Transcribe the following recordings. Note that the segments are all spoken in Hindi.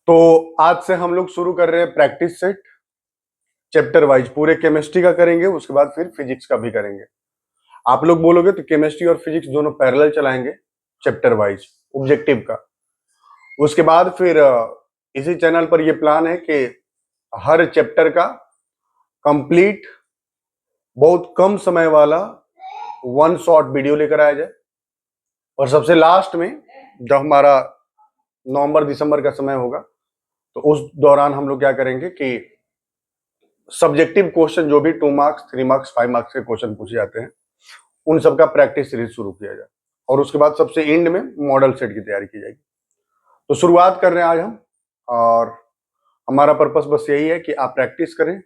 तो आज से हम लोग शुरू कर रहे हैं प्रैक्टिस सेट चैप्टर वाइज। पूरे केमिस्ट्री का करेंगे, उसके बाद फिर फिजिक्स का भी करेंगे। आप लोग बोलोगे तो केमिस्ट्री और फिजिक्स दोनों पैरेलल चलाएंगे चैप्टर वाइज ऑब्जेक्टिव का। उसके बाद फिर इसी चैनल पर ये प्लान है कि हर चैप्टर का कंप्लीट बहुत कम समय वाला वन शॉट वीडियो लेकर आया जाए। और सबसे लास्ट में जब हमारा नवंबर दिसंबर का समय होगा तो उस दौरान हम लोग क्या करेंगे कि सब्जेक्टिव क्वेश्चन जो भी 2 मार्क्स 3 मार्क्स 5 मार्क्स के क्वेश्चन पूछे जाते हैं उन सबका प्रैक्टिस सीरीज शुरू किया जाए। और उसके बाद सबसे एंड में मॉडल सेट की तैयारी की जाएगी। तो शुरुआत कर रहे हैं आज हम, और हमारा पर्पस बस यही है कि आप प्रैक्टिस करें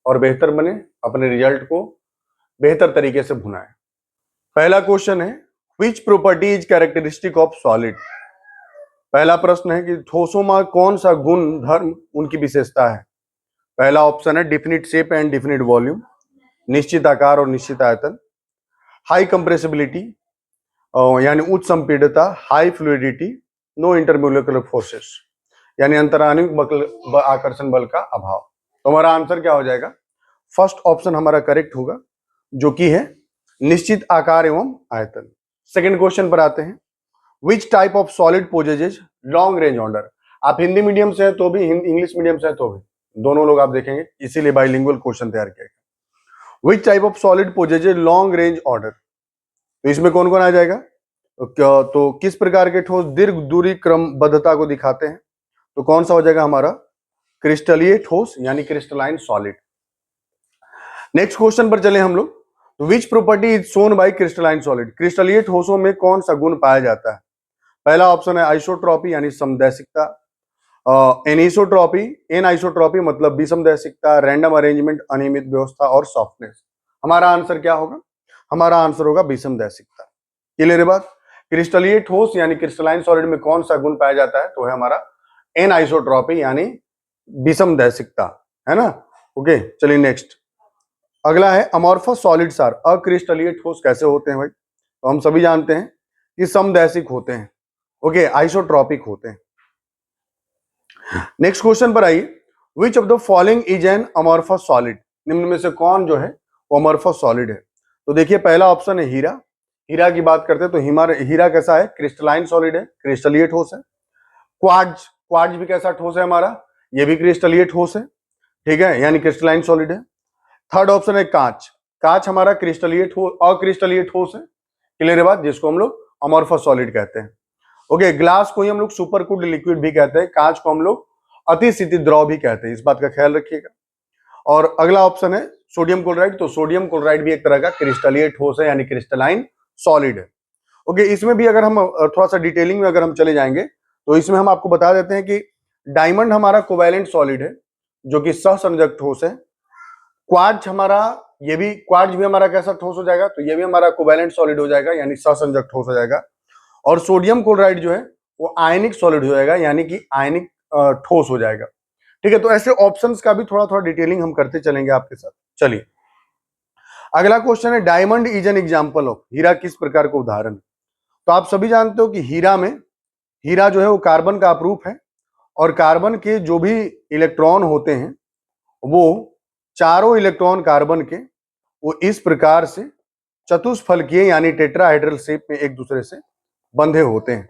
और बेहतर बने, अपने रिजल्ट को बेहतर तरीके से भुनाएं। पहला क्वेश्चन है, which property is characteristic of solid. पहला प्रश्न है कि ठोसों में कौन सा गुण धर्म उनकी विशेषता है। पहला ऑप्शन है definite shape and definite volume, निश्चित आकार और निश्चित आयतन, हाई कंप्रेसिबिलिटी यानी उच्च संपीड़ितता, high fluidity, no intermolecular forces यानी अंतराणविक आकर्षण बल का अभाव। तो हमारा आंसर क्या हो जाएगा? फर्स्ट ऑप्शन हमारा करेक्ट होगा, जो कि है निश्चित आकार एवं आयतन। सेकंड क्वेश्चन पर आते हैं, which type of solid possesses long range order. आप हिंदी मीडियम से है तो भी, इंग्लिश मीडियम से है तो भी, दोनों लोग आप देखेंगे, इसीलिए बाइलिंगुअल क्वेश्चन तैयार किया गया। Which type of solid possesses long range order. तो इसमें कौन कौन आ जाएगा? तो किस प्रकार के ठोस दीर्घ दूरी क्रमबद्धता को दिखाते हैं? तो कौन सा हो जाएगा हमारा? क्रिस्टलीय ठोस यानी क्रिस्टलाइन सॉलिड। नेक्स्ट क्वेश्चन पर चले हम लोग, which property is shown by crystalline solid. क्रिस्टलीय ठोसों में कौन सा गुण पाया जाता है? पहला ऑप्शन है आइसोट्रॉपी यानी समदैशिकता, एनिसोट्रॉपी, एनआइसोट्रॉपी मतलब विषमदैशिकता, रैंडम अरेंजमेंट, अनियमित व्यवस्था और सॉफ्टनेस। हमारा आंसर क्या होगा? हमारा आंसर होगा विषमदैशिकता। क्लियर है बात? क्रिस्टलीय ठोस यानी क्रिस्टलाइन सॉलिड में कौन सा गुण पाया जाता है? तो है हमारा एनआइसोट्रॉपी यानी विषमदैशिकता, है ना। ओके, चलिए नेक्स्ट अगला है, अमॉर्फस सॉलिड्स आर। अक्रिस्टलीय ठोस कैसे होते हैं भाई? तो हम सभी जानते हैं कि समदैशिक होते हैं, ओके, आइसोट्रॉपिक होते हैं। नेक्स्ट क्वेश्चन पर आइए, which of the following is an amorphous solid. निम्न में से कौन जो है वो अमॉर्फस सॉलिड है? तो देखिए पहला ऑप्शन है हीरा। हीरा की बात करते हैं तो हीरा कैसा है? क्रिस्टलाइन सॉलिड है, क्रिस्टलीय ठोस है। क्वार्ट्ज, क्वार्ट्ज भी कैसा ठोस है हमारा? ये भी क्रिस्टलीय ठोस है, ठीक है, यानी क्रिस्टलाइन सॉलिड है। थर्ड ऑप्शन है कांच। कांच हमारा क्रिस्टलीय ठोस, अक्रिस्टलीय ठोस है। क्लियर है बात? जिसको हम लोग अमॉर्फस सॉलिड कहते हैं। ओके, ग्लास को ही हम लोग सुपर कूल्ड लिक्विड भी कहते हैं, कांच को हम लोग अतिशीतित द्रव भी कहते हैं, इस बात का ख्याल रखिएगा। और अगला ऑप्शन है सोडियम क्लोराइड। तो सोडियम क्लोराइड भी एक तरह का क्रिस्टलीय ठोस है यानी क्रिस्टलाइन सॉलिड है। ओके, इसमें भी अगर हम थोड़ा सा डिटेलिंग में अगर हम चले जाएंगे तो इसमें हम आपको बता देते हैं कि डायमंड हमारा कोवैलेंट सॉलिड है जो कि सहसंयोजक ठोस है। क्वार्ट्ज हमारा, ये भी क्वार्ट्ज भी हमारा कैसा ठोस हो जाएगा? तो ये भी हमारा कोवैलेंट सॉलिड हो जाएगा यानी सहसंयोजक ठोस हो जाएगा। और सोडियम क्लोराइड जो है वो आयनिक सॉलिड हो जाएगा यानी कि आयनिक ठोस हो जाएगा। ठीक है, तो ऐसे ऑप्शंस का भी थोड़ा थोड़ा डिटेलिंग हम करते चलेंगे आपके साथ। चलिए अगला क्वेश्चन है, diamond is an example of. हीरा किस प्रकार का उदाहरण है? तो आप सभी जानते हो कि हीरा जो है वो कार्बन का अपरूप है, और कार्बन के जो भी इलेक्ट्रॉन होते हैं वो चारों इलेक्ट्रॉन कार्बन के वो इस प्रकार से चतुष्फलकीय यानी टेट्राहेड्रल शेप में एक दूसरे से बंधे होते हैं।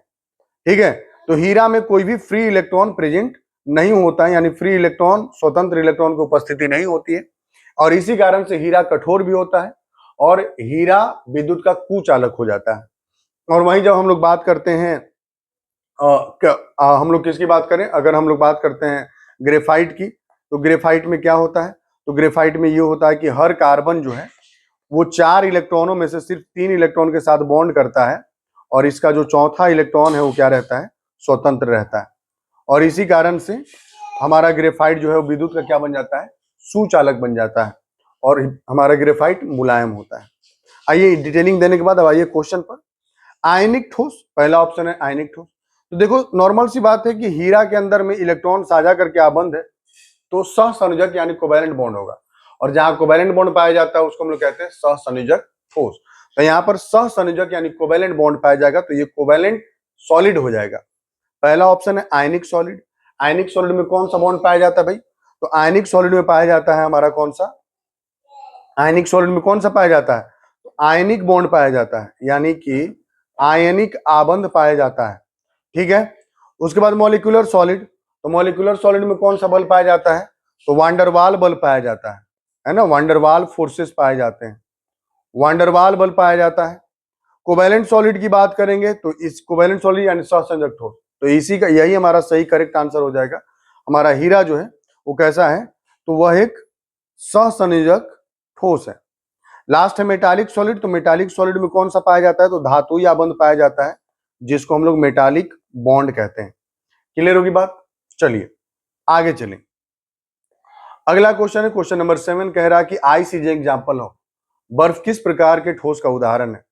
ठीक है, तो हीरा में कोई भी फ्री इलेक्ट्रॉन प्रेजेंट नहीं होता है, यानी फ्री इलेक्ट्रॉन, स्वतंत्र इलेक्ट्रॉन की उपस्थिति नहीं होती है, और इसी कारण से हीरा कठोर भी होता है और हीरा विद्युत का कुचालक हो जाता है। और वहीं जब हम लोग बात करते हैं हम लोग किसकी बात करें? अगर हम लोग बात करते हैं ग्रेफाइट की, तो ग्रेफाइट में क्या होता है? तो ग्रेफाइट में ये होता है कि हर कार्बन जो है वो 4 इलेक्ट्रॉनों में से सिर्फ 3 इलेक्ट्रॉन के साथ बॉन्ड करता है, और इसका जो चौथा इलेक्ट्रॉन है वो क्या रहता है? स्वतंत्र रहता है। और इसी कारण से हमारा ग्रेफाइट जो है वो विद्युत का क्या बन जाता है? सुचालक बन जाता है, और हमारा ग्रेफाइट मुलायम होता है। आइए डिटेलिंग देने के बाद अब आइए क्वेश्चन पर। आयनिक ठोस, पहला ऑप्शन है आयनिक ठोस। तो देखो नॉर्मल सी बात है कि हीरा के अंदर में इलेक्ट्रॉन साझा करके आबंध है तो सहसंयोजक यानी कोवैलेंट बॉन्ड होगा, और जहां कोवैलेंट बॉन्ड पाया जाता है उसको हम लोग कहते हैं सहसंयोजक ठोस। तो यहाँ पर सहसंयोजक यानी कोवैलेंट बॉन्ड पाया जाएगा तो ये कोवैलेंट सॉलिड हो जाएगा। पहला ऑप्शन है आयनिक सॉलिड। आयनिक सॉलिड में कौन सा बॉन्ड पाया जाता है भाई? तो आयनिक सॉलिड में पाया जाता है हमारा कौन सा, आयनिक सॉलिड में कौन सा पाया जाता है? तो आयनिक बॉन्ड पाया जाता है, यानी कि आयनिक आबंध पाया जाता है। ठीक है, उसके बाद मॉलिक्यूलर सॉलिड, तो मॉलिक्यूलर सॉलिड में कौन सा बल पाया जाता है? तो वांडरवाल बल पाया जाता है ना, वांडरवाल फोर्सेस पाए जाते हैं, वांडरवाल बल पाया जाता है। कोवैलेंट सॉलिड की बात करेंगे तो इस कोवैलेंट सॉलिड यानी सहसंयोजक ठोस, तो इसी का यही हमारा सही करेक्ट आंसर हो जाएगा। हमारा हीरा जो है वो कैसा है? तो वह एक सहसंयोजक ठोस है। लास्ट है मेटालिक सॉलिड, तो मेटालिक सॉलिड में कौन सा पाया जाता है? तो धातुई आबंध पाया जाता है, जिसको हम लोग मेटालिक बॉन्ड कहते हैं। क्लियर होगी बात? चलिए आगे चलें। अगला क्वेश्चन है क्वेश्चन नंबर 7, कह रहा कि आइस इज एग्जांपल ऑफ, बर्फ किस प्रकार के ठोस का उदाहरण है?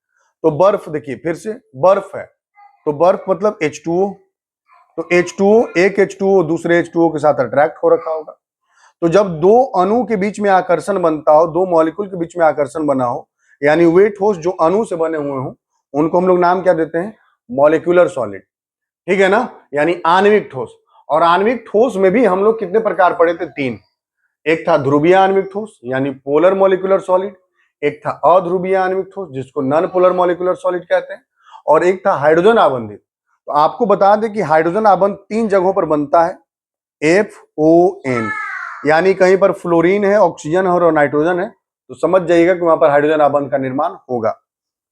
तो बर्फ देखिए फिर से बर्फ है, तो बर्फ मतलब H2O, तो H2O एक H2O दूसरे H2O के साथ अट्रैक्ट हो रखा होगा। तो जब दो अणु के बीच में आकर्षण बनता हो, दो मॉलिक्यूल के बीच में आकर्षण बना हो, यानी वे ठोस जो अणु से बने हुए हो, उनको हम लोग नाम क्या देते हैं? Molecular solid. ठीक है ना, यानी आणविक ठोस। और आणविक ठोस में भी हम लोग कितने प्रकार पढ़े थे? 3। एक था ध्रुवीय आणविक ठोस यानी पोलर मॉलिक्यूलर सॉलिड, एक था अध्रुवीय आणविक ठोस जिसको नॉन पोलर मॉलिक्यूलर सॉलिड कहते हैं, और एक था हाइड्रोजन आबंधित। तो आपको बता दें कि हाइड्रोजन आबंध 3 जगहों पर बनता है, FON, यानी कहीं पर फ्लोरीन है, ऑक्सीजन है और नाइट्रोजन है, तो समझ जाइएगा कि वहां पर हाइड्रोजन आबंध का निर्माण होगा।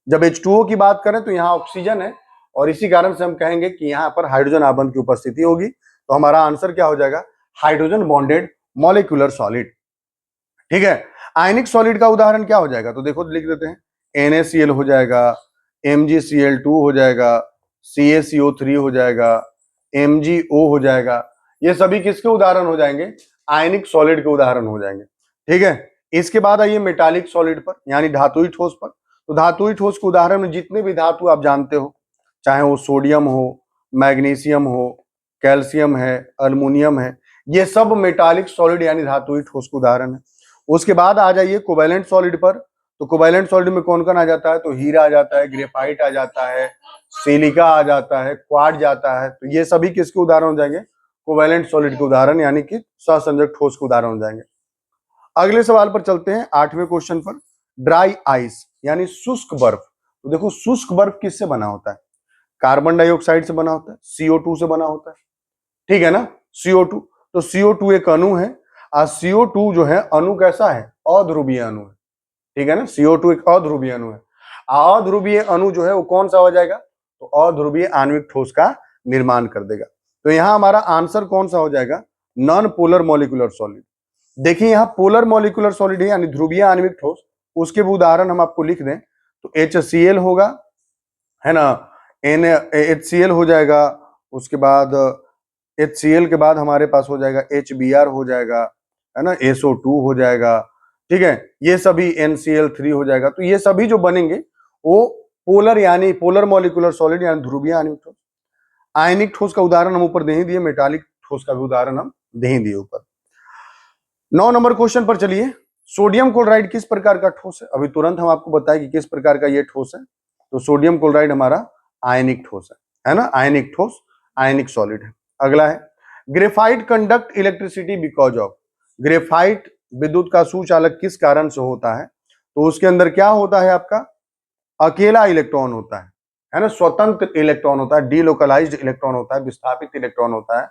जब H2O की बात करें तो यहाँ ऑक्सीजन है, और इसी कारण से हम कहेंगे कि यहाँ पर हाइड्रोजन आबंध की उपस्थिति होगी। तो हमारा आंसर क्या हो जाएगा? Hydrogen bonded molecular solid. ठीक है, आयनिक सॉलिड का उदाहरण क्या हो जाएगा? तो देखो लिख देते हैं, NaCl हो जाएगा, MgCl2 हो जाएगा, CaCO3 हो जाएगा, MgO हो जाएगा। ये सभी किसके उदाहरण हो जाएंगे? आयनिक सॉलिड के उदाहरण हो जाएंगे। ठीक है, इसके बाद आइए मेटालिक सॉलिड पर, यानी धातुई ठोस पर। तो धातुई ठोस के उदाहरण में जितने भी धातु आप जानते हो, चाहे वो सोडियम हो, मैग्नीशियम हो, कैल्शियम है, अल्युमिनियम है, ये सब मेटालिक सॉलिड यानी धातुई ठोस के उदाहरण है। उसके बाद आ जाइए कोवैलेंट सॉलिड पर, तो कोवैलेंट सॉलिड में कौन कौन आ जाता है? तो हीरा आ जाता है, ग्रेफाइट आ जाता है, सिलिका आ जाता है, क्वार्ट्ज जाता है। तो ये सभी किसके उदाहरण हो जाएंगे? कोवैलेंट सॉलिड के उदाहरण, यानी कि सहसंयोजक ठोस के उदाहरण हो जाएंगे। अगले सवाल पर चलते हैं, 8वें क्वेश्चन पर। ड्राई आइस यानी शुष्क बर्फ, तो देखो शुष्क बर्फ किससे बना होता है? कार्बन डाइऑक्साइड से बना होता है, CO2 से बना होता है। ठीक है ना, CO2। तो CO2 एक अणु है, और CO2 जो है अणु कैसा है? अध्रुवीय अणु है। ठीक है ना, CO2 एक अध्रुवीय अणु है। अध्रुवीय अणु जो है वो कौन सा हो जाएगा? तो अध्रुवीय आणविक ठोस का निर्माण कर देगा। तो यहां हमारा आंसर कौन सा हो जाएगा? Non polar molecular solid. देखिए यहाँ पोलर मॉलिक्यूलर सॉलिड है यानी ध्रुवीय आणविक ठोस, उसके भी उदाहरण हम आपको लिख दें तो HCl होगा, है ना, HCl हो जाएगा। उसके बाद HCl के बाद हमारे पास हो जाएगा HBr हो जाएगा, है ना, SO2 हो जाएगा। ठीक है, ये सभी NCl3 हो जाएगा। तो ये सभी जो बनेंगे वो पोलर यानी पोलर मॉलिक्यूलर सॉलिड यानी ध्रुवीय आणविक ठोस। आयनिक ठोस का उदाहरण हम ऊपर दे ही दिए, मेटालिक ठोस का भी उदाहरण हम दे ही दिए ऊपर। 9 नंबर क्वेश्चन पर चलिए, सोडियम क्लोराइड किस प्रकार का ठोस है? अभी तुरंत हम आपको बताएं कि किस प्रकार का ये ठोस है। तो सोडियम क्लोराइड हमारा आयनिक ठोस है ना, आयनिक ठोस, आयनिक सॉलिड है। अगला है, graphite conduct electricity because of, graphite विद्युत का सुचालक किस कारण से होता है? तो उसके अंदर क्या होता है? आपका अकेला इलेक्ट्रॉन होता है ना, स्वतंत्र इलेक्ट्रॉन होता है, डीलोकलाइज्ड इलेक्ट्रॉन होता है, विस्थापित इलेक्ट्रॉन होता है।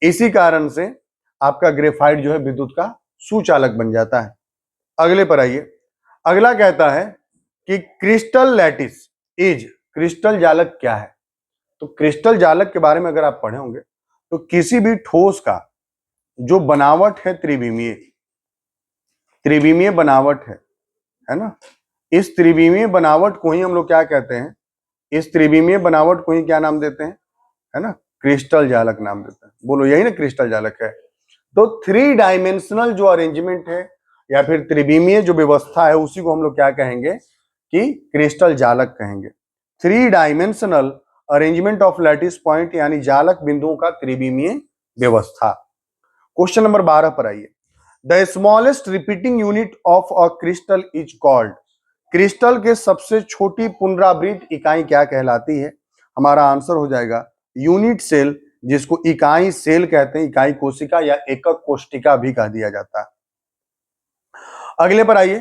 इसी कारण से आपका ग्रेफाइट जो है विद्युत का सुचालक बन जाता है। अगले पर आइए, अगला कहता है कि क्रिस्टल लैटिस इज, क्रिस्टल जालक क्या है? तो क्रिस्टल जालक के बारे में अगर आप पढ़े होंगे तो किसी भी ठोस का जो बनावट है त्रिविमीय, त्रिविमीय बनावट है ना, इस त्रिविमीय बनावट को ही हम लोग क्या कहते हैं? इस त्रिविमीय बनावट को ही क्या नाम देते हैं? है ना, क्रिस्टल जालक नाम देते हैं। बोलो यही ना क्रिस्टल जालक है। तो 3 डायमेंशनल जो अरेंजमेंट है या फिर त्रिविमीय जो व्यवस्था है उसी को हम लोग क्या कहेंगे? कि क्रिस्टल जालक कहेंगे। 3 dimensional arrangement of lattice point यानी जालक बिंदुओं का त्रिविमीय व्यवस्था। क्वेश्चन नंबर 12 पर आइए, the smallest repeating unit of a crystal is called, crystal के सबसे छोटी पुनरावृत्त इकाई क्या कहलाती है? हमारा आंसर हो जाएगा यूनिट सेल जिसको इकाई सेल कहते हैं, इकाई कोशिका या एकक कोशिका भी कह दिया जाता है। अगले पर आइए,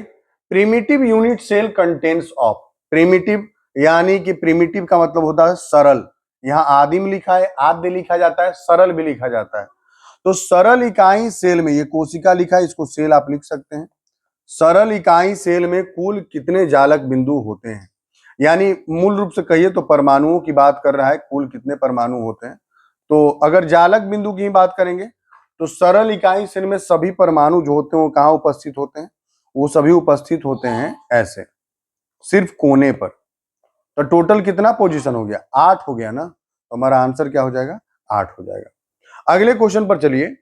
primitive unit cell contains of, primitive यानी कि प्रिमिटिव का मतलब होता है सरल, यहां आदिम लिखा है, आद्य लिखा जाता है, सरल भी लिखा जाता है। तो सरल इकाई सेल में, ये कोशिका लिखा है, इसको सेल आप लिख सकते हैं। सरल इकाई सेल में कुल कितने जालक बिंदु होते हैं, यानी मूल रूप से कहिए तो परमाणुओं की बात कर रहा है, कुल कितने परमाणु होते हैं। तो अगर जालक बिंदु की बात करेंगे तो सरल इकाई सेल में सभी परमाणु जो होते हैं वो कहाँ उपस्थित होते हैं, वो सभी उपस्थित होते हैं ऐसे, सिर्फ कोने पर। तो टोटल कितना पोजीशन हो गया, 8 हो गया ना, तो हमारा आंसर क्या हो जाएगा, 8 हो जाएगा। अगले क्वेश्चन पर चलिए,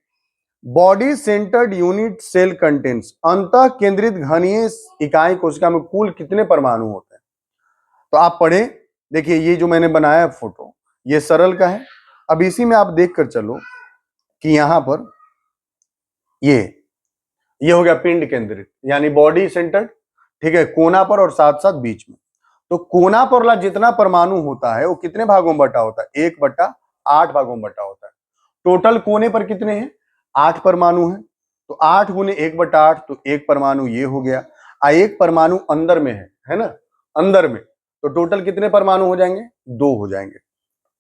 body centred unit cell contains, अंतः केंद्रित घनीय इकाई कोशिका में कुल कितने परमाणु होते हैं। तो आप पढ़े, देखिए ये जो मैंने बनाया फोटो ये सरल का है। अब इसी में आप देख कर चलो कि यहां पर ये हो गया पिंड केंद्रित, यानी बॉडी सेंटर्ड, ठीक है, कोना पर और साथ साथ बीच में। तो कोना पर वाला जितना परमाणु होता है वो कितने भागों में बटा होता है, 1/8 भागों में बटा होता है। टोटल कोने पर कितने हैं, 8 परमाणु हैं। तो 8 गुने 1/8, तो एक परमाणु ये हो गया, एक परमाणु अंदर में है ना, अंदर में। तो टोटल कितने परमाणु हो जाएंगे, 2 हो जाएंगे।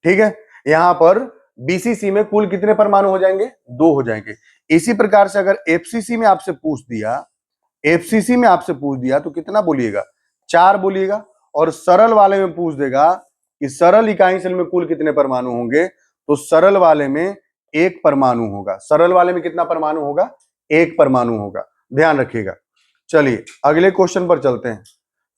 ठीक है, यहां पर बीसीसी में कुल कितने परमाणु हो जाएंगे, 2 हो जाएंगे। इसी प्रकार से अगर एफसीसी में आपसे पूछ दिया, एफसीसी में आपसे पूछ दिया तो कितना बोलिएगा, 4 बोलिएगा। और सरल वाले में पूछ देगा कि सरल इकाई सेल में कुल कितने परमाणु होंगे, तो सरल वाले में 1 परमाणु होगा। सरल वाले में कितना परमाणु होगा, 1 परमाणु होगा, ध्यान रखिएगा। चलिए अगले क्वेश्चन पर चलते हैं।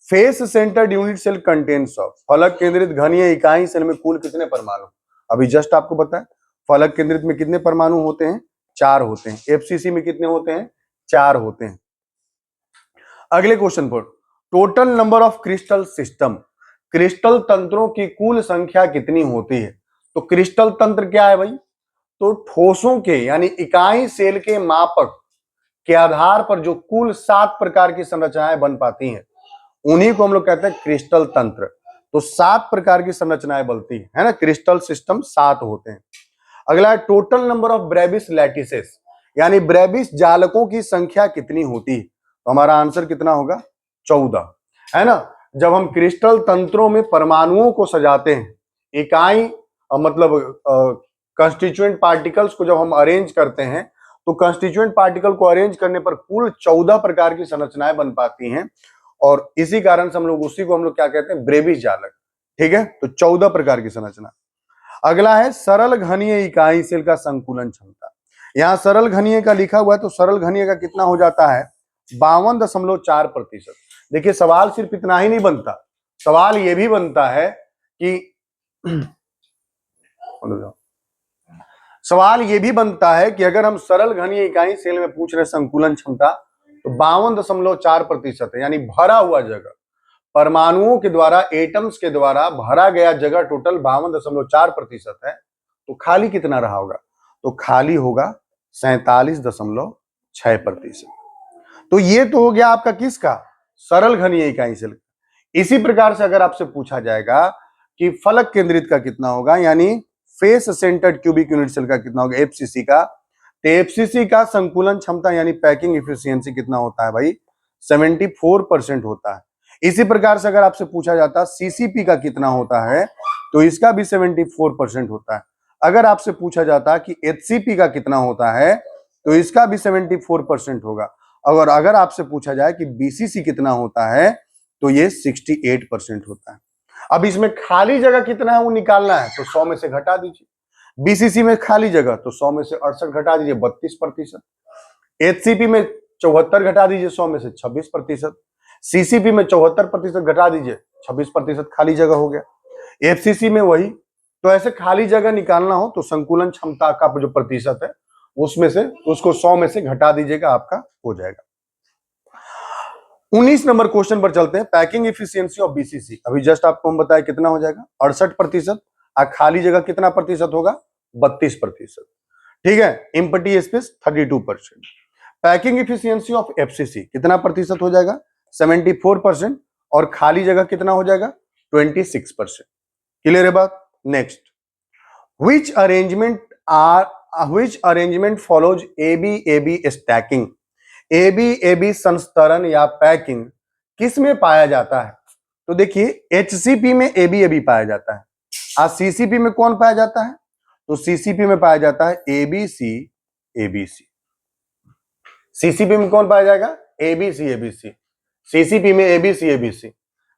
Face centred unit cell contains of, फलक केंद्रित घनीय इकाई सेल में कुल कितने परमाणु, अभी जस्ट आपको बताया फलक केंद्रित में कितने परमाणु होते हैं, 4 होते हैं। एफसीसी में कितने होते हैं, 4 होते हैं। अगले क्वेश्चन पर, total number of crystal system, crystal तंत्रों की कुल संख्या कितनी होती है। तो क्रिस्टल तंत्र क्या है भाई, तो ठोसों के यानी इकाई सेल के मापक के आधार पर जो कुल 7 प्रकार की संरचनाएं बन पाती हैं उन्हीं को हम लोग कहते हैं क्रिस्टल तंत्र। तो 7 प्रकार की संरचनाएं बनती है ना, क्रिस्टल सिस्टम 7 होते हैं। अगला है total number of Brevis lattices, यानी ब्रेविस जालकों की संख्या कितनी होती है। तो हमारा आंसर कितना होगा, 14 है ना। जब हम क्रिस्टल तंत्रों में परमाणुओं को सजाते हैं, इकाई मतलब कंस्टिट्यूएंट पार्टिकल्स को जब हम अरेंज करते हैं तो कंस्टिट्यूएंट पार्टिकल को अरेंज करने पर कुल 14 प्रकार की संरचनाएं बन पाती हैं, और इसी कारण से हम लोग उसी को हम लोग क्या कहते हैं, ब्रेविस जालक। ठीक है, तो 14 प्रकार की संरचना। अगला है सरल घनीय इकाई सेल का संकुलन क्षमता। यहां सरल घनीय का लिखा हुआ है, तो सरल घनीय का कितना हो जाता है, 52.4%। देखिए सवाल सिर्फ इतना ही नहीं बनता, सवाल ये भी बनता है कि सवाल ये भी बनता है कि अगर हम सरल घनीय इकाई सेल में पूछ रहे संकुलन क्षमता, तो 52.4% है, यानी भरा हुआ जगह, परमाणुओं के द्वारा, एटम्स के द्वारा भरा गया जगह टोटल 52.4% है। तो खाली कितना रहा होगा, तो खाली होगा 47.6%। तो ये तो हो गया आपका किसका, सरल घनीय इकाई सेल। इसी प्रकार से अगर आपसे पूछा जाएगा कि फलक केंद्रित का कितना होगा, यानी face centred cubic unit cell का कितना होगा, एफसीसी का, तो एफसीसी का संकुलन क्षमता यानी पैकिंग इफिशियंसी कितना होता है भाई, 74% होता है। इसी प्रकार से अगर आपसे पूछा जाता सीसीपी का कितना होता है, तो इसका भी 74% होता है। अगर आपसे पूछा जाता कि एचसीपी का कितना होता है, तो इसका भी 74% होगा। अगर आपसे पूछा जाए कि बीसीसी कितना होता है, तो ये 68% होता है। अब इसमें खाली जगह कितना है वो निकालना है, तो 100 में से घटा दीजिए। बीसीसी में खाली जगह, तो 100 में से 68 घटा दीजिए, 32%। एचसीपी में 74 घटा दीजिए, 100 में से 26%। सीसीपी में 74% घटा दीजिए, 26% खाली जगह हो गया। एफसीसी में वही। तो ऐसे खाली जगह निकालना हो तो संकुलन क्षमता का जो प्रतिशत है उसमें से उसको 100 में से घटा दीजिएगा, आपका हो जाएगा। 19 नंबर क्वेश्चन पर चलते हैं। पैकिंग इफिशियंसी ऑफ बीसीसी, अभी जस्ट आपको हम बताया कितना हो जाएगा, 68%। खाली जगह कितना प्रतिशत होगा, 32%। ठीक है, empty space 32%। Packing efficiency of FCC कितना प्रतिशत हो जाएगा, 74%। और खाली जगह कितना हो जाएगा, 26%। क्लियर है बात। Next, Which arrangement follows AB stacking? AB संस्तरण या पैकिंग किस में पाया जाता है? तो देखिए HCP में AB पाया जाता है। आज CCP में कौन पाया जाता है? तो CCP में पाया जाता है ABC। CCP में कौन पाया जाएगा? ABC। CCP में ABC।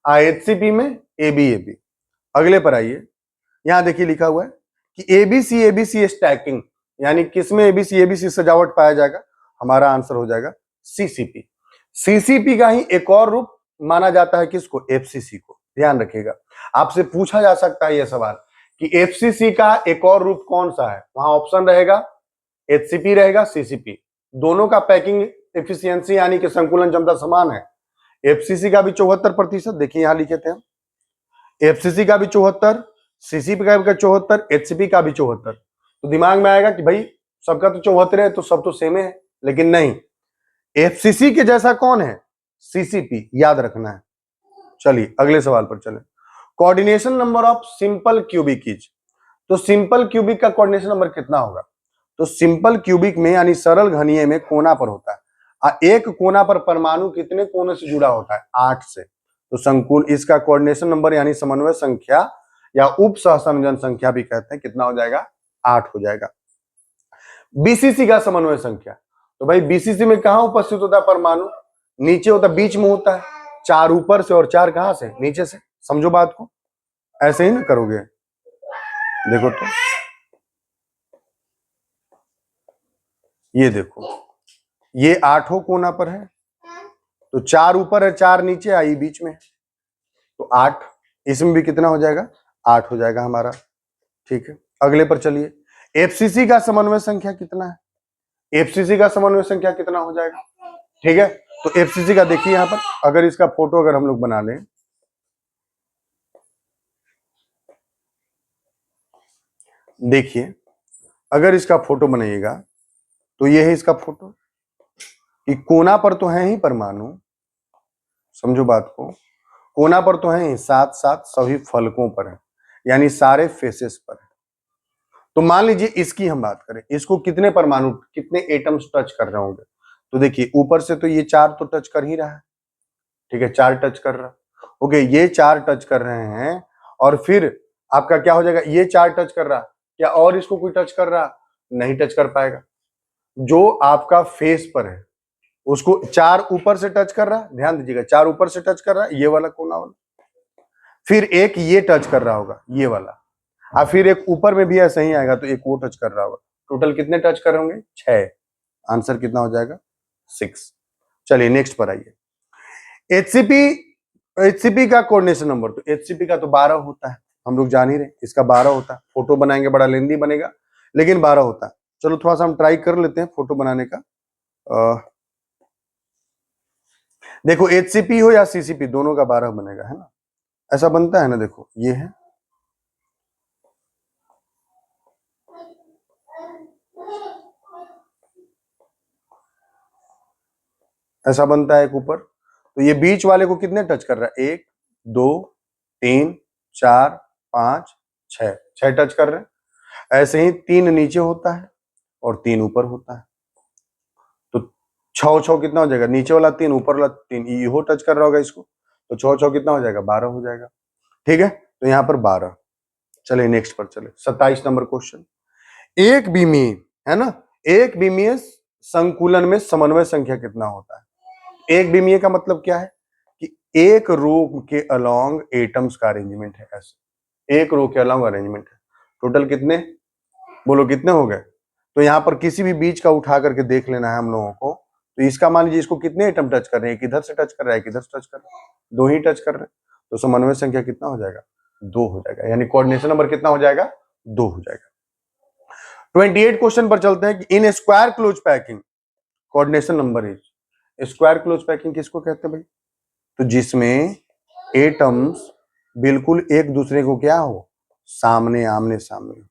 HCP में AB। अगले पर आइए, यहां देखिए लिखा हुआ है कि ABC स्टैकिंग यानी किसमें ABC सजावट पाया जाएगा? हमारा आंसर हो जाएगा CCP। CCP का ही एक और रूप माना जाता है किसको? FCC को। ध्यान रखिएगा, आपसे पूछा जा सकता है यह सवाल कि FCC का एक और रूप कौन सा है? वहां ऑप्शन रहेगा HCP रहेगा CCP। दोनों का पैकिंग एफिशिएंसी यानी कि संकुलन क्षमता समान है। FCC का भी 74%, देखिए यहां लिखे थे हम, FCC का भी 74, CCP का भी 74, HCP का भी 74। तो दिमाग में आएगा कि भाई सबका तो 74 है तो सब तो सेम है, लेकिन नहीं, FCC के जैसा कौन है? CCP, याद रखना है। चलिए अगले सवाल पर चले। Coordination number of simple cubic is, तो सिंपल क्यूबिक का कोऑर्डिनेशन नंबर कितना होगा? तो सिंपल क्यूबिक में यानी सरल घनीय में कोना पर होता है, एक कोना पर परमाणु कितने कोने से जुड़ा होता है? 8 से। तो संकुल इसका कोऑर्डिनेशन नंबर यानी समन्वय संख्या या उप सहसंयोजन संख्या भी कहते हैं, कितना हो जाएगा? 8 हो जाएगा। BCC का समन्वय संख्या, तो भाई BCC में कहां उपस्थित होता है परमाणु? नीचे होता है, बीच में होता है। 4 ऊपर से और 4 कहां से? नीचे से। समझो बात को, ऐसे ही ना करोगे। देखो तो ये देखो, ये 8 कोना पर है, तो 4 ऊपर है 4 नीचे, आई बीच में, तो 8। इसमें भी कितना हो जाएगा? 8 हो जाएगा हमारा। ठीक है, अगले पर चलिए। FCC का समन्वय संख्या कितना है? FCC का समन्वय संख्या कितना हो जाएगा? ठीक है, तो FCC का देखिए यहां पर, अगर इसका फोटो अगर हम लोग बना लें, देखिए अगर इसका फोटो बनाइएगा तो ये है इसका फोटो, कि कोना पर तो है ही परमाणु, समझो बात को, कोना पर तो है ही, साथ साथ सभी फलकों पर है, यानी सारे फेसेस पर है। तो मान लीजिए इसकी हम बात करें, इसको कितने परमाणु, कितने एटम्स टच कर रहे होंगे? तो देखिए ऊपर से तो ये 4 तो टच कर ही रहा है, ठीक है, 4 टच कर रहा है। ओके, ये 4 टच कर रहे हैं, और फिर आपका क्या हो जाएगा? ये 4 टच कर रहा, क्या और इसको कोई टच कर रहा? नहीं टच कर पाएगा। जो आपका फेस पर है उसको 4 ऊपर से टच कर रहा, ध्यान दीजिएगा, 4 ऊपर से टच कर रहा है, ये वाला कोना वाला, फिर एक ये टच कर रहा होगा, ये वाला, और फिर एक ऊपर में भी ऐसा ही आएगा, तो एक वो टच कर रहा होगा। टोटल कितने टच कर होंगे? 6। आंसर कितना हो जाएगा? 6। चलिए नेक्स्ट पर आइए। एचसीपी का कोऑर्डिनेशन नंबर, तो एचसीपी का तो 12 होता है, हम लोग जान ही रहे, इसका 12 होता है। फोटो बनाएंगे बड़ा लेंदी बनेगा, लेकिन 12 होता है। चलो थोड़ा सा हम ट्राई कर लेते हैं फोटो बनाने का। देखो एचसीपी हो या सीसीपी, दोनों का 12 बनेगा, है ना? ऐसा बनता है ना, देखो ये है, ऐसा बनता है एक ऊपर, तो ये बीच वाले को कितने टच कर रहा है? 1 2 3 4 5 6, 6 टच कर रहे हैं। ऐसे ही 3 नीचे होता है और 3 ऊपर होता है, तो 6 6 कितना हो जाएगा? नीचे वाला 3, ऊपर वाला 3, ये टच कर रहा होगा इसको, तो 6 6 कितना हो जाएगा? 12 हो जाएगा। ठीक है, तो यहाँ पर 12। चलिए नेक्स्ट पर चले, 27 नंबर क्वेश्चन। एक बीमीय, है ना, एक बीमीय संकुलन में समन्वय संख्या कितना होता है? एक बीमीय का मतलब क्या है? कि एक रो के अलोंग एटम्स का अरेंजमेंट है, ऐसे एक रो के अलोंग अरेंजमेंट है। टोटल कितने, बोलो कितने हो गए? तो यहाँ पर किसी भी बीच का उठा करके देख लेना है हम लोगों को। तो इसका मान लीजिए इसको कितने एटम टच कर रहे हैं? किधर से टच कर रहा है, किधर से टच कर रहा है? 2 ही टच कर रहे हैं, तो समन्वय संख्या कितना हो जाएगा? 2 हो जाएगा, यानी कोऑर्डिनेशन नंबर कितना हो जाएगा? 2 हो जाएगा। 28 क्वेश्चन पर चलते हैं कि in square close packing coordination number is. Square close packing किसको कहते हैं भाई? तो जिसमें एटम्स बिल्कुल एक दूसरे को क्या हो, सामने, आमने सामने,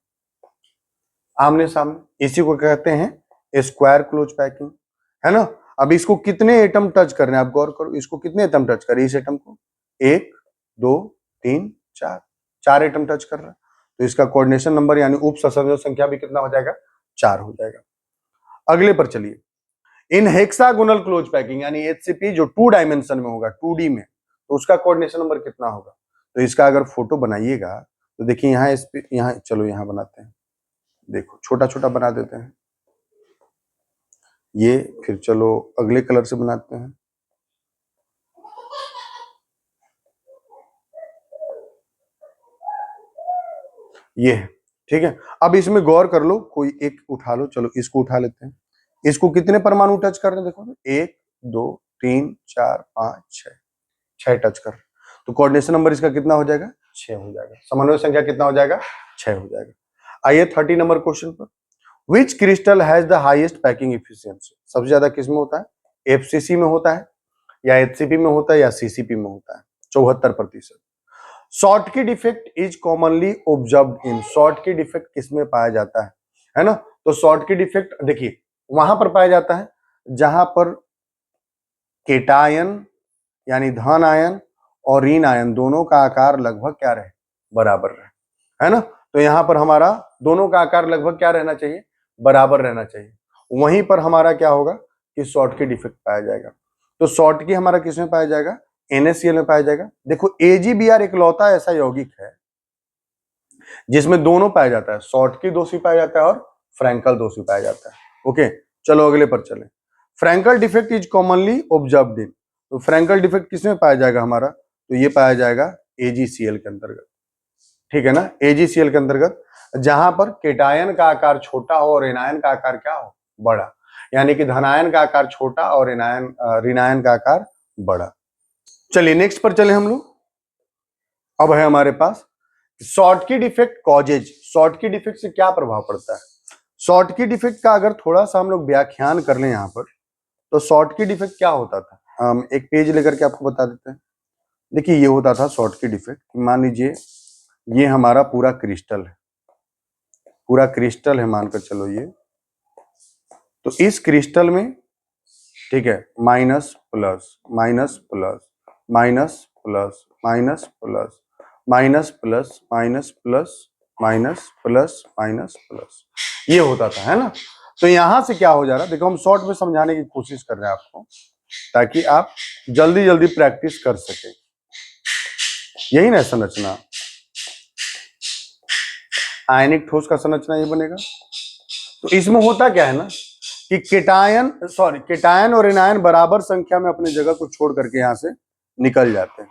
आमने सामने, इसी को कहते हैं स्क्वायर क्लोज पैकिंग, है ना? अब इसको कितने एटम टच कर रहे हैं, आप गौर करो, इसको कितने एटम टच कर रहे हैं? इस एटम को 1 2 3 4, 4 एटम टच कर रहा है। तो इसका कोऑर्डिनेशन नंबर यानी उप ससंयोजक संख्या भी कितना हो जाएगा, 4 हो जाएगा। अगले पर चलिए, इन हेक्सागोनल क्लोज पैकिंग यानी HCP जो 2 डायमेंशन में होगा 2D में, तो उसका कोऑर्डिनेशन नंबर कितना होगा। तो इसका अगर फोटो बनाइएगा तो देखिए यहाँ इस पे, यहाँ चलो यहाँ बनाते हैं, देखो छोटा छोटा बना देते हैं ये, फिर चलो अगले कलर से बनाते हैं। ये है, ठीक है। अब इसमें गौर कर लो, कोई एक उठा लो, चलो इसको उठा लेते हैं। इसको कितने परमाणु टच कर रहे हैं, देखो 1 2 3 4 5 6, 6 टच कर। तो कोऑर्डिनेशन नंबर इसका कितना हो जाएगा, 6 हो जाएगा। समन्वय संख्या कितना हो जाएगा, 6 हो जाएगा। आइए 30 नंबर क्वेश्चन पर, which crystal has the highest packing efficiency. सबसे ज्यादा किसमें होता है, एफसीसी में होता है या एचसीपी में होता है या सीसीपी में होता है, 74%। शॉर्ट की defect is commonly observed in, short की डिफेक्ट किसमें पाया जाता है ना। तो शॉर्ट की डिफेक्ट देखिए वहां पर पाया जाता है जहां पर केटायन यानी धन आयन और ऋण आयन दोनों का आकार लगभग क्या रहे, बराबर रहे, है ना। तो यहां पर हमारा दोनों का आकार लगभग क्या रहना चाहिए, बराबर रहना चाहिए। वहीं पर हमारा क्या होगा कि शॉर्ट की डिफेक्ट पाया जाएगा। तो शॉर्ट की हमारा किसमें पाया जाएगा, NaCl में पाया जाएगा। देखो AgBr इकलौता ऐसा यौगिक है जिसमें दोनों पाया जाता है, शॉर्ट की दोष भी पाया जाता है और फ्रैंकल दोष भी पाया जाता है। ओके चलो अगले पर चले, Frenkel defect is commonly observed in. तो फ्रैंकल डिफेक्ट किसमें पाया जाएगा हमारा, तो ये पाया जाएगा AgCl के अंतर्गत, ठीक है ना। AgCl के अंतर्गत जहां पर केटायन का आकार छोटा हो और एनायन का आकार क्या हो, बड़ा, यानी कि धनायन का आकार छोटा और ऋणायन का आकार बड़ा। चलिए नेक्स्ट पर चले हम लोग। अब है हमारे पास शॉर्ट की डिफेक्ट कॉजेज, शॉर्ट की डिफेक्ट से क्या प्रभाव पड़ता है। शॉर्ट की डिफेक्ट का अगर थोड़ा सा हम लोग व्याख्यान कर लें यहाँ पर, तो शॉर्ट की डिफेक्ट क्या होता था, हम एक पेज लेकर के आपको बता देते हैं। देखिए ये होता था शॉर्ट की डिफेक्ट, मान लीजिए ये हमारा पूरा क्रिस्टल है, पूरा क्रिस्टल है मानकर चलो ये, तो इस क्रिस्टल में ठीक है minus plus minus plus minus plus minus plus minus plus minus plus minus plus minus plus, ये होता था, है ना। तो यहां से क्या हो जा रहा है, देखो हम शॉर्ट में समझाने की कोशिश कर रहे हैं आपको, ताकि आप जल्दी जल्दी प्रैक्टिस कर सके। यही ना संरचना, आयनिक ठोस का संरचना ये बनेगा। तो इसमें होता क्या है ना कि केटायन और एनायन बराबर संख्या में अपने जगह को छोड़ करके यहां से निकल जाते हैं।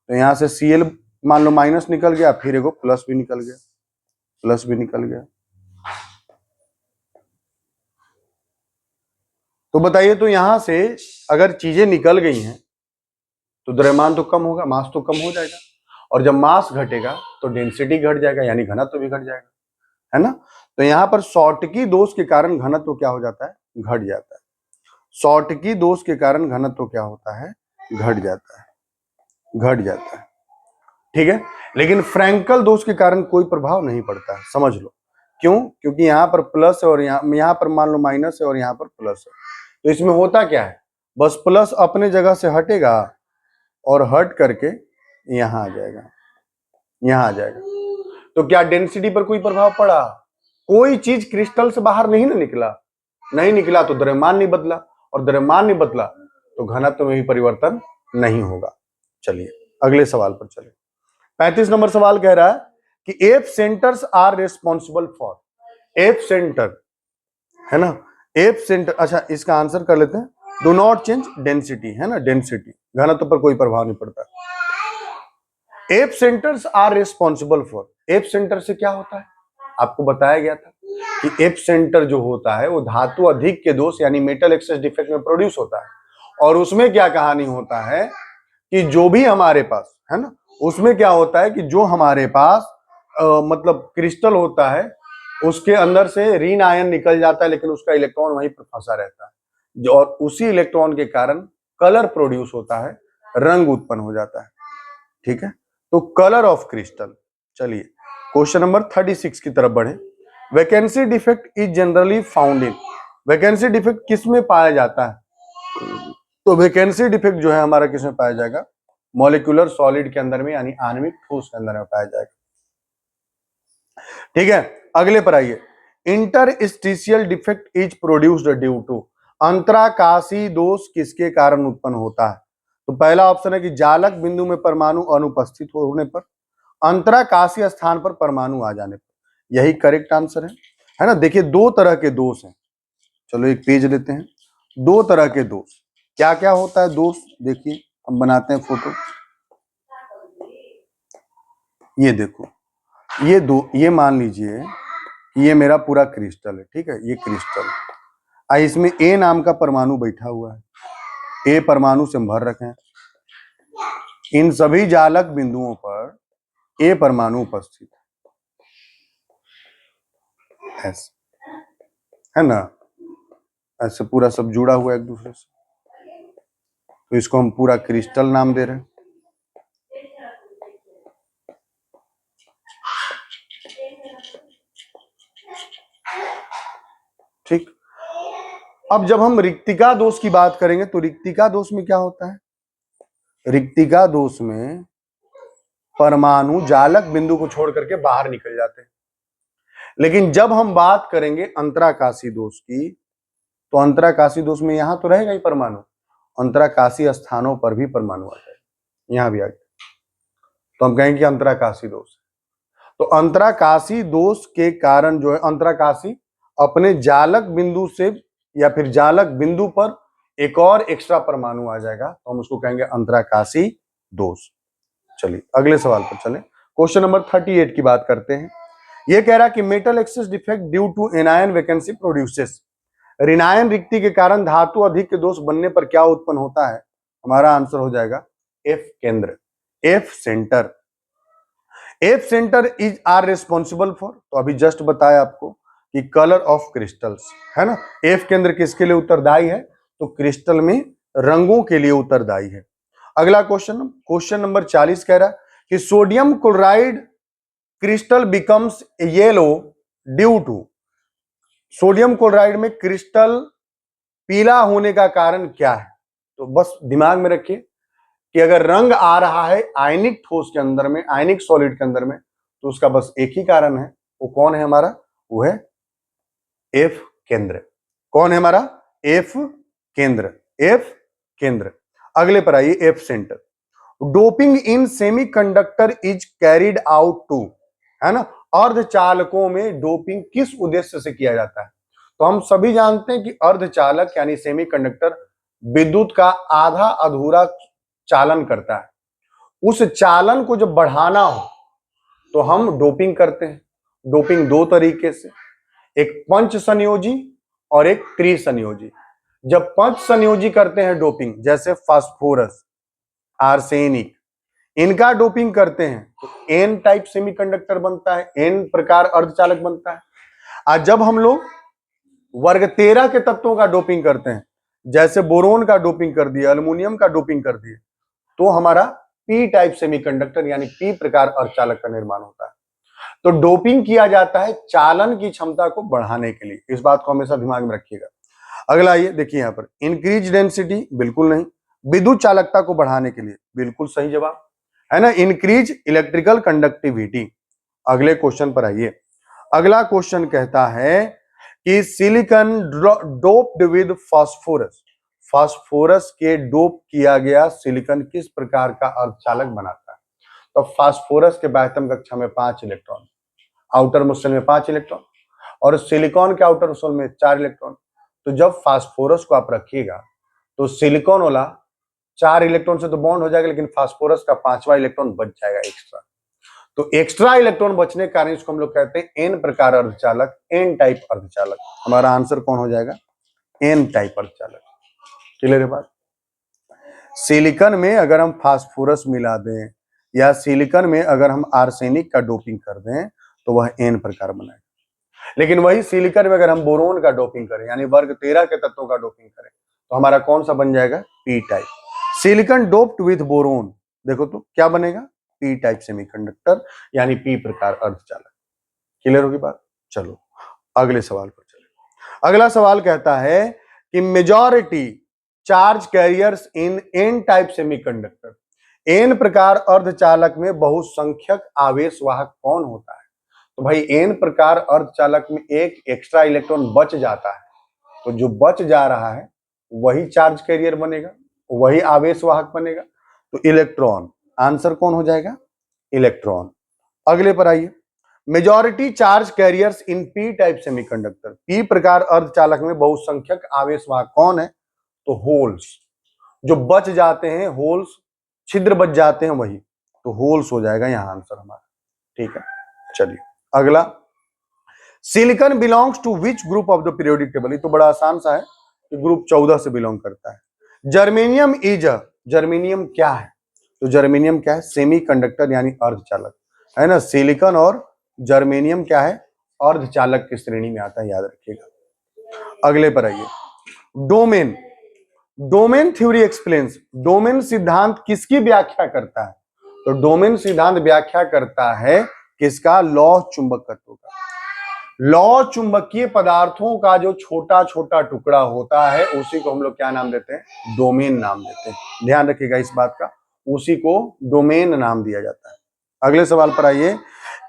तो यहां से Cl मान लो माइनस निकल गया, फिर एगो प्लस भी निकल गया, प्लस भी निकल गया। तो बताइए, तो यहां से अगर चीजें निकल गई हैं तो द्रव्यमान तो कम होगा, मास तो कम हो जाएगा, और जब मास घटेगा तो डेंसिटी घट जाएगा, यानी घनत्व भी घट जाएगा, है ना। तो यहाँ पर शॉर्टकी दोष के कारण घनत्व क्या हो जाता है, घट जाता है। शॉर्टकी दोष के कारण घनत्व क्या होता है, घट जाता है, घट जाता है, ठीक है। लेकिन फ्रैंकल दोष के कारण कोई प्रभाव नहीं पड़ता है, समझ लो क्यों, क्योंकि यहाँ पर प्लस है और यहाँ पर मान लो माइनस है और यहाँ पर प्लस है। तो इसमें होता क्या है, बस प्लस अपने जगह से हटेगा और हट करके यहाँ आ जाएगा, यहाँ आ जाएगा। तो क्या डेंसिटी पर कोई प्रभाव पड़ा, कोई चीज क्रिस्टल से बाहर नहीं ना निकला, नहीं निकला तो द्रव्यमान नहीं बदला, और द्रव्यमान नहीं बदला तो घनत्व में भी परिवर्तन नहीं होगा। चलिए अगले सवाल पर चले। 35 नंबर सवाल कह रहा है कि F centres are responsible for, F centre है ना, एफ सेंटर, अच्छा इसका आंसर कर लेते हैं, डू नॉट चेंज डेंसिटी, है ना, डेंसिटी घनत्व पर कोई प्रभाव नहीं पड़ता। F centres are responsible for, F centre से क्या होता है, आपको बताया गया था कि एफ सेंटर जो होता है वो धातु अधिक के दोष यानी मेटल एक्सेस डिफेक्ट में प्रोड्यूस होता है। और उसमें क्या कहानी होता है कि जो भी हमारे पास है ना, उसमें क्या होता है कि जो हमारे पास मतलब क्रिस्टल होता है उसके अंदर से ऋण आयन निकल जाता है, लेकिन उसका इलेक्ट्रॉन वहीं पर फंसा रहता है, और उसी इलेक्ट्रॉन के कारण कलर प्रोड्यूस होता है, रंग उत्पन्न हो जाता है, ठीक है। तो कलर ऑफ क्रिस्टल। चलिए क्वेश्चन नंबर 36 की तरफ बढ़े। Vacancy defect is generally found in, vacancy defect किस में पाया जाता है, तो वैकेंसी डिफेक्ट जो है हमारा किस में पाया जाएगा, मॉलिक्यूलर सॉलिड के अंदर में यानी आणविक ठोस के अंदर में पाया जाएगा। ठीक है, अगले पर आइए। Interstitial defect is produced due to, अंतराकाशी दोष किसके कारण उत्पन्न होता है? तो पहला ऑप्शन है कि जालक बिंदु में परमाणु अनुपस्थित होने पर, अंतराकाशीय स्थान पर परमाणु आ जाने पर। यही करेक्ट आंसर है ना। देखिए दो तरह के दोष हैं, चलो एक पेज लेते हैं। दो तरह के दोष क्या क्या होता है दोष, देखिए हम बनाते हैं फोटो। ये देखो, ये मान लीजिए कि ये मेरा पूरा क्रिस्टल है, ठीक है, ये क्रिस्टल, इसमें ए नाम का परमाणु बैठा हुआ है। ए परमाणु से हम भर रखे हैं। इन सभी जालक बिंदुओं पर ए परमाणु उपस्थित है, है ना, ऐसे पूरा सब जुड़ा हुआ है एक दूसरे से, तो इसको हम पूरा क्रिस्टल नाम दे रहे हैं। ठीक, अब जब हम रिक्तिका दोष की बात करेंगे तो रिक्तिका दोष में क्या होता है? रिक्तिका दोष में परमाणु जालक बिंदु को छोड़ करके बाहर निकल जाते हैं। लेकिन जब हम बात करेंगे अंतराकाशी दोष की, तो अंतराकाशी दोष में यहां तो रहेगा ही परमाणु, अंतराकाशी स्थानों पर भी परमाणु आ जाएगा, यहां भी आ गया, तो हम कहेंगे कि अंतराकाशी दोष। तो अंतराकाशी दोष के कारण जो है, अंतराकाशी अपने जालक बिंदु से या फिर जालक बिंदु पर एक और एक्स्ट्रा परमाणु आ जाएगा, तो हम उसको कहेंगे अंतराकाशी दोष। चलिए अगले सवाल पर चलें। क्वेश्चन नंबर 38 की बात करते हैं। यह कह रहा है कि metal excess defect due to anion vacancy produces, ऋणायन रिक्ति के कारण धातु अधिक के दोष बनने पर क्या उत्पन्न होता है? हमारा आंसर हो जाएगा एफ केंद्र, F centre. F centre is are responsible for, तो अभी जस्ट बताया आपको कि कलर ऑफ क्रिस्टल्स, है ना। एफ केंद्र किसके लिए उत्तरदायी है? तो क्रिस्टल में रंगों के लिए उत्तरदायी है। अगला क्वेश्चन, क्वेश्चन नंबर 40 कह रहा है कि sodium chloride crystal becomes yellow due to, sodium chloride में क्रिस्टल पीला होने का कारण क्या है? तो बस दिमाग में रखिए कि अगर रंग आ रहा है आयनिक ठोस के अंदर में, आयनिक सॉलिड के अंदर में, तो उसका बस एक ही कारण है, वो कौन है हमारा? वो है एफ केंद्र। कौन है हमारा? एफ केंद्र, एफ केंद्र। अगले पर आइए, F centre. Doping in semiconductor is carried out to, है ना, अर्धचालकों में डोपिंग किस उद्देश्य से किया जाता है? तो हम सभी जानते हैं कि अर्धचालक यानी सेमीकंडक्टर विद्युत का आधा अधूरा चालन करता है। उस चालन को जब बढ़ाना हो तो हम डोपिंग करते हैं। डोपिंग दो तरीके से, एक पंच संयोजी और एक त्रिसंयोजी। जब पंच संयोजी करते हैं डोपिंग, जैसे फास्फोरस, आर्सेनिक, इनका डोपिंग करते हैं तो एन टाइप सेमीकंडक्टर बनता है, एन प्रकार अर्धचालक बनता है। आज जब हम लोग वर्ग 13 के तत्वों का डोपिंग करते हैं, जैसे बोरोन का डोपिंग कर दिया, एल्युमिनियम का डोपिंग कर दिया, तो हमारा पी टाइप सेमीकंडक्टर यानी पी प्रकार अर्धचालक का निर्माण होता है। तो डोपिंग किया जाता है चालन की क्षमता को बढ़ाने के लिए, इस बात को हमेशा दिमाग में रखिएगा। अगला ये देखिए यहां पर, इंक्रीज डेंसिटी, बिल्कुल नहीं। विद्युत चालकता को बढ़ाने के लिए, बिल्कुल सही जवाब है ना, इंक्रीज इलेक्ट्रिकल कंडक्टिविटी। अगले क्वेश्चन पर आइए। अगला क्वेश्चन कहता है कि silicon doped with phosphorus, phosphorus के डोप किया गया सिलिकॉन किस प्रकार का अर्धचालक बनाता है? तो फास्फोरस के बाह्यतम कक्षा में 5 इलेक्ट्रॉन, आउटर मोस्ट शेल में 5 इलेक्ट्रॉन, और सिलिकॉन के आउटर शेल में 4 इलेक्ट्रॉन। तो जब फास्फोरस को आप रखिएगा तो सिलिकॉन वाला 4 इलेक्ट्रॉन से तो बॉन्ड हो जाएगा, लेकिन फास्फोरस का 5वां इलेक्ट्रॉन बच जाएगा एक्स्ट्रा। तो एक्स्ट्रा इलेक्ट्रॉन बचने के कारण इसको हम लोग कहते हैं एन प्रकार अर्धचालक, एन टाइप अर्धचालक। हमारा आंसर कौन हो जाएगा? एन टाइप अर्धचालक। क्लियर है बात? सिलिकॉन में अगर हम फास्फोरस मिला दें या सिलिकॉन में अगर हम आर्सेनिक का डोपिंग कर दें तो वह एन प्रकार बनाएगा। लेकिन वही सिलिकॉन में अगर हम बोरोन का डोपिंग करें यानी वर्ग 13 के तत्वों का डोपिंग करें तो हमारा कौन सा बन जाएगा? P type. Silicon doped with boron, देखो तो क्या बनेगा? पी टाइप सेमीकंडक्टर यानी पी प्रकार अर्धचालक। क्लियर होगी बात? चलो अगले सवाल पर चले। अगला सवाल कहता है कि majority charge carriers in N type semiconductor, N प्रकार अर्धचालक में बहुसंख्यक आवेश वाहक कौन होता है? तो भाई एन प्रकार अर्धचालक में एक एक्स्ट्रा इलेक्ट्रॉन बच जाता है, तो जो बच जा रहा है वही चार्ज कैरियर बनेगा, वही आवेश वाहक बनेगा, तो इलेक्ट्रॉन। आंसर कौन हो जाएगा? इलेक्ट्रॉन। अगले पर आइए, majority charge carriers in P type semiconductor, P प्रकार अर्धचालक में बहुसंख्यक आवेश वाहक कौन है? तो होल्स। जो बच जाते हैं होल्स, छिद्र बच जाते हैं वही, तो होल्स हो जाएगा यहां आंसर हमारा। ठीक है, चलिए अगला, silicon belongs to which group of the periodic table? ये तो बड़ा आसान सा है कि ग्रुप 14 से बिलोंग करता है। जर्मेनियम इज अ, जर्मेनियम क्या है? तो जर्मेनियम क्या है? सेमीकंडक्टर यानी अर्धचालक है ना। सिलिकॉन और जर्मेनियम क्या है? अर्धचालक की श्रेणी में आता है, याद रखिएगा। अगले पर आइए, domain. Domain theory explains, domain सिद्धांत किसकी व्याख्या करता है? तो डोमेन सिद्धांत व्याख्या करता है किसका? लौह चुंबकत्व का। लौह चुंबकीय पदार्थों का जो छोटा छोटा टुकड़ा होता है उसी को हम लोग क्या नाम देते हैं? डोमेन नाम देते हैं। ध्यान रखिएगा इस बात का, उसी को डोमेन नाम दिया जाता है। अगले सवाल पर आइए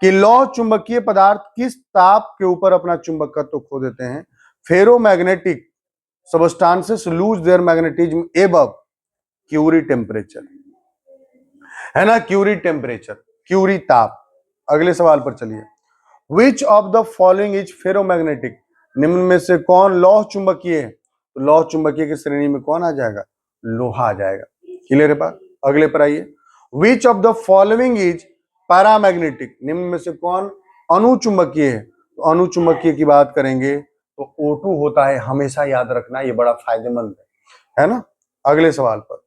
कि लौह चुंबकीय पदार्थ किस ताप के ऊपर अपना चुंबकत्व खो देते हैं? Ferromagnetic substances lose their magnetism above Curie temperature, है ना। क्यूरी टेम्परेचर, क्यूरी ताप। अगले सवाल पर चलिए, which of the following is ferromagnetic? निम्न में से कौन लौह चुंबकीय है? तो लौह चुंबकीय की श्रेणी में कौन आ जाएगा? लोहा आ जाएगा। क्लियर है बात? अगले पर आइए, which of the following is paramagnetic? निम्न में से कौन अनुचुंबकीय है? तो अनुचुंबकीय की बात करेंगे तो O2 होता है, हमेशा याद रखना, ये बड़ा फायदेमंद है ना। अगले सवाल पर,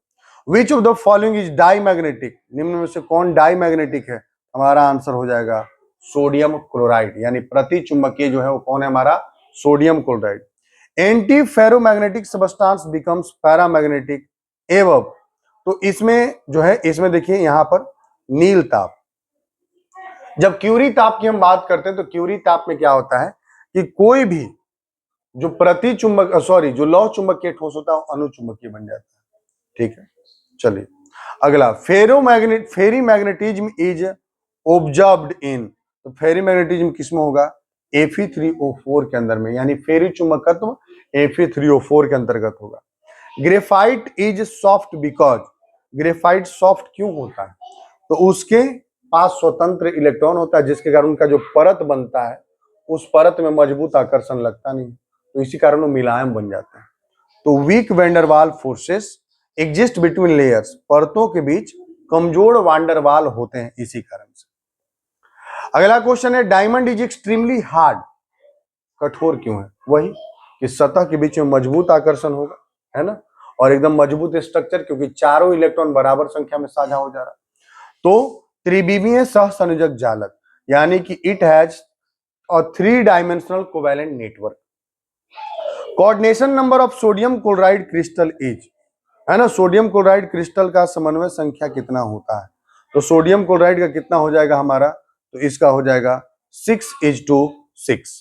which of the following is diamagnetic? निम्न में से कौन डाईमैग्नेटिक है? हमारा आंसर हो जाएगा सोडियम क्लोराइड, यानी प्रति चुंबकीय जो है वो कौन है हमारा? Sodium chloride. Anti ferromagnetic substance becomes paramagnetic एवं, तो इसमें जो है, इसमें देखिए यहां पर नील ताप। जब क्यूरी ताप की हम बात करते हैं तो क्यूरी ताप में क्या होता है कि कोई भी जो प्रति चुंबक जो लौह चुंबकीय ठोस होता है वो अनुचुंबकीय बन जाता है। ठीक है, चलिए अगला, फेरी मैग्नेटिज्म इज ऑब्जर्व्ड इन, तो फेरी मैग्नेटिज्म किसमें होगा? Fe3O4 के अंदर में, यानी फेरी चुंबकत्व Fe3O4 के अंतर्गत होगा। Graphite is soft because, graphite soft क्यों होता है? तो उसके पास स्वतंत्र इलेक्ट्रॉन होता है जिसके कारण उनका जो परत बनता है उस परत में मजबूत आकर्षण लगता नहीं, तो इसी कारण वो मुलायम बन जाते हैं। तो weak van der Waals forces exist between layers, परतों के बीच कमजोर वांडरवाल होते हैं इसी कारण से। अगला क्वेश्चन है, डायमंड इज एक्सट्रीमली हार्ड, कठोर क्यों है? वही कि सतह के बीच में मजबूत आकर्षण होगा, है ना, और एकदम मजबूत स्ट्रक्चर, क्योंकि चारों इलेक्ट्रॉन बराबर संख्या में साझा हो जा रहा। तो त्रिविमीय सहसंयोजक जालक, यानी कि it has a 3 dimensional covalent network. Coordination number of sodium chloride crystal is, है ना, सोडियम क्लोराइड क्रिस्टल का समन्वय संख्या कितना होता है? तो सोडियम क्लोराइड का कितना हो जाएगा हमारा? तो इसका हो जाएगा 6:6।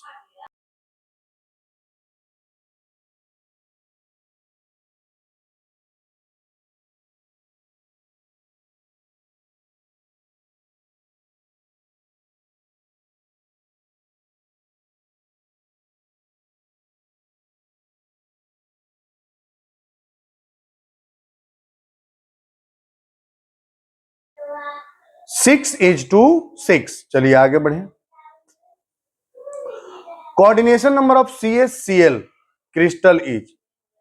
Six is to 6। चलिए आगे बढ़े, coordination number of CsCl crystal is,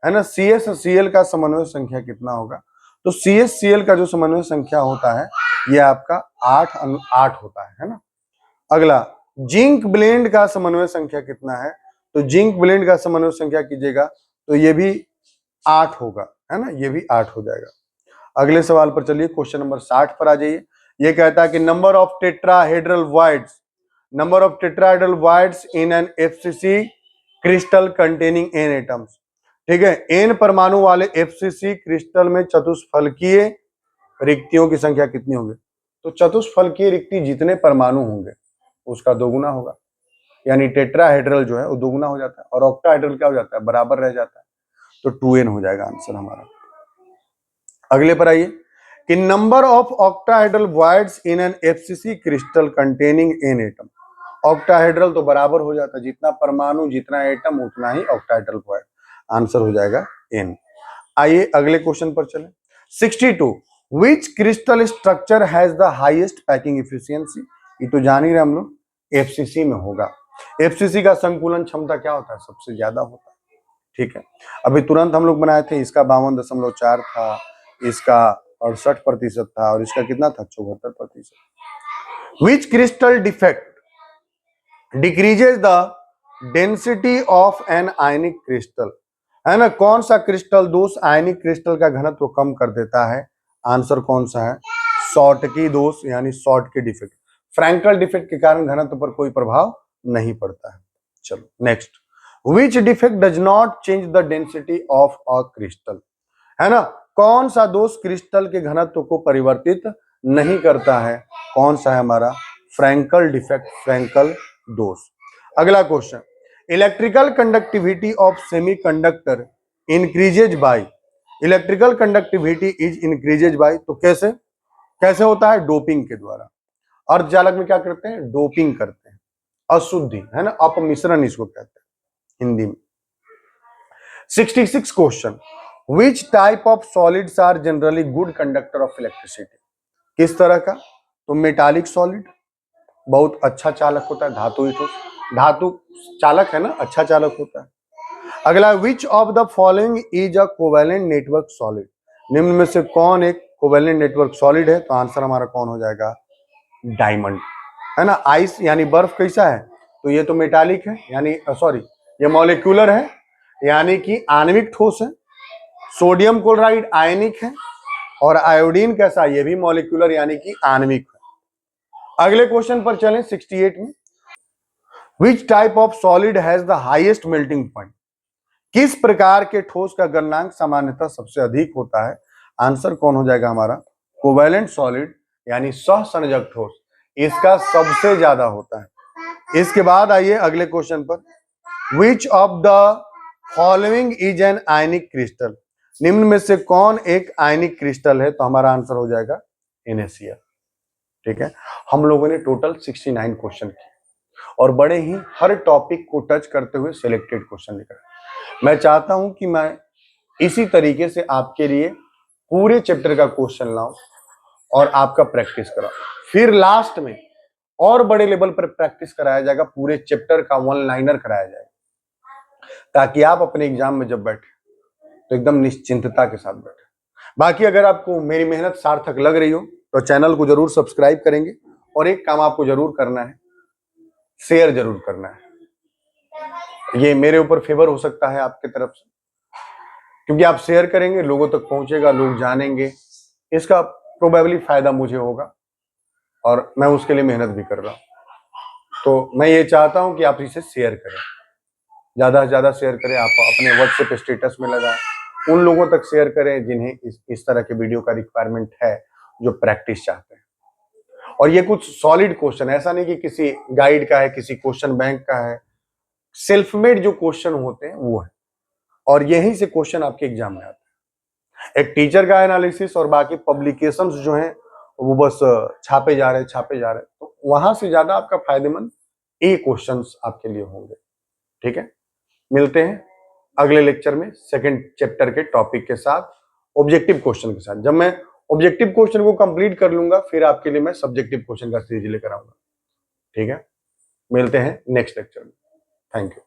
है ना, CsCl का समन्वय संख्या कितना होगा? तो CsCl का जो समन्वय संख्या होता है ये आपका 8 होता है ना। अगला, जिंक ब्लेंड का समन्वय संख्या कितना है? तो जिंक ब्लेंड का समन्वय संख्या कीजिएगा तो ये भी 8 होगा, है ना, ये भी 8 हो जाएगा। अगले सवाल पर चलिए, क्वेश्चन नंबर 60 पर आ जाइए। ये कहता है कि number of tetrahedral voids, number of tetrahedral voids in an FCC crystal containing n atoms. ठीक है, n परमाणु वाले FCC क्रिस्टल में चतुष्फलकीय रिक्तियों की संख्या कितनी होगी? तो चतुष्फलकीय रिक्ति जितने परमाणु होंगे उसका दोगुना होगा, यानी टेट्राहेड्रल जो है वो दोगुना हो जाता है, और ऑक्टाहेड्रल क्या हो जाता है? बराबर रह जाता है, तो 2n हो जाएगा आंसर हमारा। अगले पर आइए कि number of octahedral voids in an FCC crystal containing n atom, octahedral तो बराबर हो जाता है, जितना परमाणु जितना एटम उतना ही ऑक्टाहेड्रल को है, आंसर हो जाएगा N। आइए अगले क्वेश्चन पर चलें। 62 which crystal structure has the highest packing efficiency, ये तो जान ही रहे हम लोग, FCC में होगा। FCC का संकुलन क्षमता क्या होता है, सबसे ज्यादा होता है, ठीक है। अभी तुरंत हम लोग बनाए थे, इसका 52.4 था, इसका 68% था, और इसका कितना था, 74%। Which crystal defect decreases the density of an ionic crystal, है ना, कौन सा क्रिस्टल दोष आयनिक क्रिस्टल का घनत्व कम कर देता है, आंसर कौन सा है, शॉर्टकी दोष यानी शॉर्टकी डिफेक्ट। फ्रैंकल डिफेक्ट के कारण घनत्व पर कोई प्रभाव नहीं पड़ता है। चलो next, which defect does not change the density of a crystal, है ना, कौन सा दोष क्रिस्टल के घनत्व को परिवर्तित नहीं करता है, कौन सा है हमारा, फ्रैंकल डिफेक्ट, फ्रैंकल दोष। अगला question, electrical conductivity of semiconductor increases by, electrical conductivity is increases by, तो कैसे कैसे होता है, डोपिंग के द्वारा। अर्धचालक में क्या करते हैं, डोपिंग करते हैं, अशुद्धि, है ना, अपमिश्रण इसको कहते हैं हिंदी में। 66 question, which type of solids are generally good conductor of electricity, किस तरह का, तो मेटालिक सॉलिड बहुत अच्छा चालक होता है, धातु ही ठोस, धातु चालक है ना, अच्छा चालक होता है। अगला, which of the following is a covalent network solid, निम्न में से कौन एक कोवेलेंट नेटवर्क सॉलिड है, तो आंसर हमारा कौन हो जाएगा, डायमंड, है ना। आइस यानी बर्फ कैसा है, तो ये तो मेटालिक है, यानी सॉरी ये मॉलिक्यूलर है, यानी कि आणविक ठोस है। सोडियम क्लोराइड आयनिक है, और आयोडीन कैसा, ये भी मॉलिक्यूलर यानी कि आणविक है। अगले क्वेश्चन पर चलें 68 में, विच type of solid has the highest melting point, किस प्रकार के ठोस का गलनांक सामान्यतः सबसे अधिक होता है, आंसर कौन हो जाएगा हमारा, कोवेलेंट सॉलिड यानी सहसंयोजक ठोस, इसका सबसे ज्यादा होता है। इसके बाद आइए अगले क्वेश्चन पर, which of the following is an ionic crystal, निम्न में से कौन एक आयनिक क्रिस्टल है, तो हमारा आंसर हो जाएगा NaCl, ठीक है। हम लोगों ने टोटल 69 क्वेश्चन किए और बड़े ही हर टॉपिक को टच करते हुए सिलेक्टेड क्वेश्चन लिखा। मैं चाहता हूं कि मैं इसी तरीके से आपके लिए पूरे चैप्टर का क्वेश्चन लाऊं और आपका प्रैक्टिस कराऊं, फिर लास्ट में और बड़े लेवल पर प्रैक्टिस कराया जाएगा, पूरे चैप्टर का वन लाइनर कराया जाएगा, ताकि आप अपने एग्जाम में जब बैठे तो एकदम निश्चिंतता के साथ बैठे। बाकी अगर आपको मेरी मेहनत सार्थक लग रही हो तो चैनल को जरूर सब्सक्राइब करेंगे, और एक काम आपको जरूर करना है, शेयर जरूर करना है। ये मेरे ऊपर फेवर हो सकता है आपके तरफ से, क्योंकि आप शेयर करेंगे, लोगों तक पहुंचेगा, लोग जानेंगे, इसका प्रोबेबली फायदा मुझे होगा, और मैं उसके लिए मेहनत भी कर रहा हूं। तो मैं ये चाहता हूं कि आप इसे शेयर करें, ज्यादा से ज्यादा शेयर करें, आप अपने व्हाट्सएप स्टेटस में लगाएं, उन लोगों तक शेयर करें जिन्हें इस तरह के वीडियो का रिक्वायरमेंट है, जो प्रैक्टिस चाहते हैं। और ये कुछ सॉलिड क्वेश्चन, ऐसा नहीं कि किसी गाइड का है, किसी क्वेश्चन बैंक का है, सेल्फ मेड जो क्वेश्चन होते हैं वो है, और यहीं से क्वेश्चन आपके एग्जाम में आते हैं। एक टीचर का एनालिसिस और बाकी पब्लिकेशंस जो हैं वो बस छापे जा रहे, तो वहां से ज्यादा आपका फायदेमंद ये क्वेश्चंस आपके लिए होंगे, ठीक है। मिलते हैं अगले लेक्चर में सेकंड चैप्टर के टॉपिक के साथ, ऑब्जेक्टिव क्वेश्चन के साथ। जब मैं ऑब्जेक्टिव क्वेश्चन को कंप्लीट कर लूंगा, फिर आपके लिए मैं सब्जेक्टिव क्वेश्चन का सीरीज लेकर आऊंगा, ठीक है। मिलते हैं नेक्स्ट लेक्चर में, थैंक यू।